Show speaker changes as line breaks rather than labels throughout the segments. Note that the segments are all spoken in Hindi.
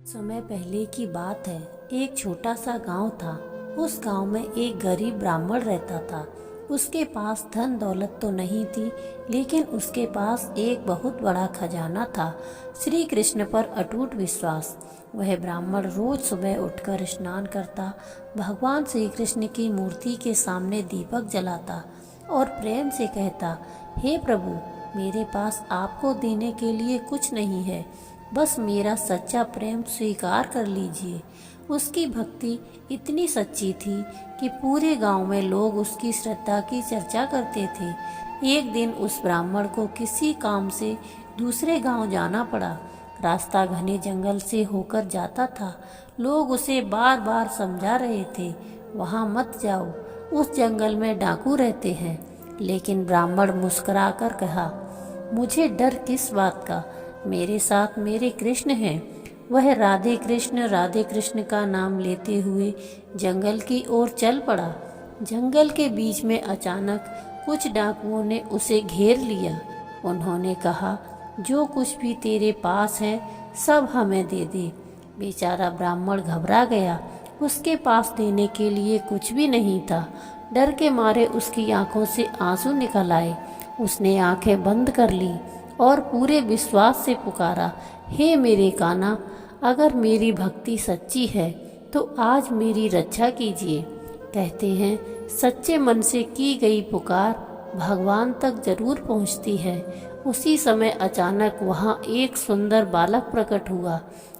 समय पहले की बात है। एक छोटा सा गांव था। उस गांव में एक गरीब ब्राह्मण रहता था। उसके पास धन दौलत तो नहीं थी, लेकिन उसके पास एक बहुत बड़ा खजाना था, श्री कृष्ण पर अटूट विश्वास। वह ब्राह्मण रोज सुबह उठकर स्नान करता, भगवान श्री कृष्ण की मूर्ति के सामने दीपक जलाता और प्रेम से कहता, हे प्रभु, मेरे पास आपको देने के लिए कुछ नहीं है, बस मेरा सच्चा प्रेम स्वीकार कर लीजिए। उसकी भक्ति इतनी सच्ची थी कि पूरे गांव में लोग उसकी श्रद्धा की चर्चा करते थे। एक दिन उस ब्राह्मण को किसी काम से दूसरे गांव जाना पड़ा। रास्ता घने जंगल से होकर जाता था। लोग उसे बार बार समझा रहे थे, वहां मत जाओ, उस जंगल में डाकू रहते हैं। लेकिन ब्राह्मण मुस्कुराकर कहा, मुझे डर किस बात का, मेरे साथ मेरे कृष्ण हैं। वह राधे कृष्ण का नाम लेते हुए जंगल की ओर चल पड़ा। जंगल के बीच में अचानक कुछ डाकुओं ने उसे घेर लिया। उन्होंने कहा, जो कुछ भी तेरे पास है सब हमें दे दे। बेचारा ब्राह्मण घबरा गया। उसके पास देने के लिए कुछ भी नहीं था। डर के मारे उसकी आंखों से आंसू निकल आए। उसने आंखें बंद कर ली और पूरे विश्वास से पुकारा, हे मेरे कान्हा, अगर मेरी भक्ति सच्ची है तो आज मेरी रक्षा कीजिए। कहते हैं, सच्चे मन से की गई पुकार भगवान तक जरूर पहुंचती है। उसी समय अचानक वहां एक सुंदर बालक प्रकट हुआ।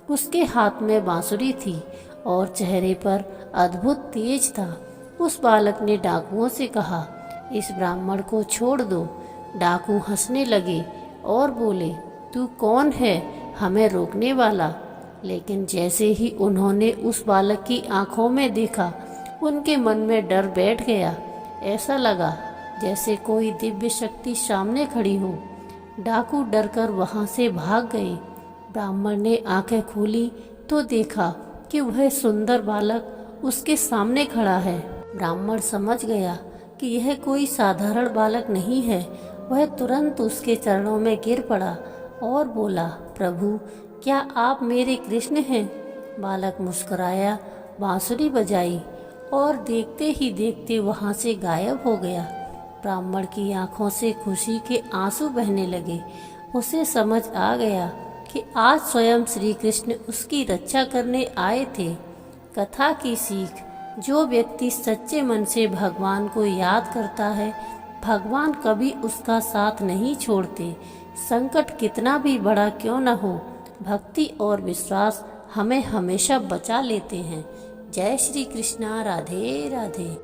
उसके हाथ में बांसुरी थी और चेहरे पर अद्भुत तेज था। उस बालक ने डाकुओं से कहा, इस ब्राह्मण को छोड़ दो। डाकू हंसने लगे और बोले, तू कौन है हमें रोकने वाला? लेकिन जैसे ही उन्होंने उस बालक की आंखों में देखा, उनके मन में डर बैठ गया। ऐसा लगा जैसे कोई दिव्य शक्ति सामने खड़ी हो। डाकू डरकर वहां से भाग गए। ब्राह्मण ने आंखें खोली तो देखा कि वह सुंदर बालक उसके सामने खड़ा है। ब्राह्मण समझ गया कि यह कोई साधारण बालक नहीं है। वह तुरंत उसके चरणों में गिर पड़ा और बोला, प्रभु, क्या आप मेरे कृष्ण हैं? बालक मुस्कुराया, बांसुरी बजाई और देखते ही देखते वहां से गायब हो गया। ब्राह्मण की आंखों से खुशी के आंसू बहने लगे। उसे समझ आ गया कि आज स्वयं श्री कृष्ण उसकी रक्षा करने आए थे। कथा की सीख, जो व्यक्ति सच्चे मन से भगवान को याद करता है, भगवान कभी उसका साथ नहीं छोड़ते। संकट कितना भी बड़ा क्यों न हो, भक्ति और विश्वास हमें हमेशा बचा लेते हैं। जय श्री कृष्णा। राधे राधे।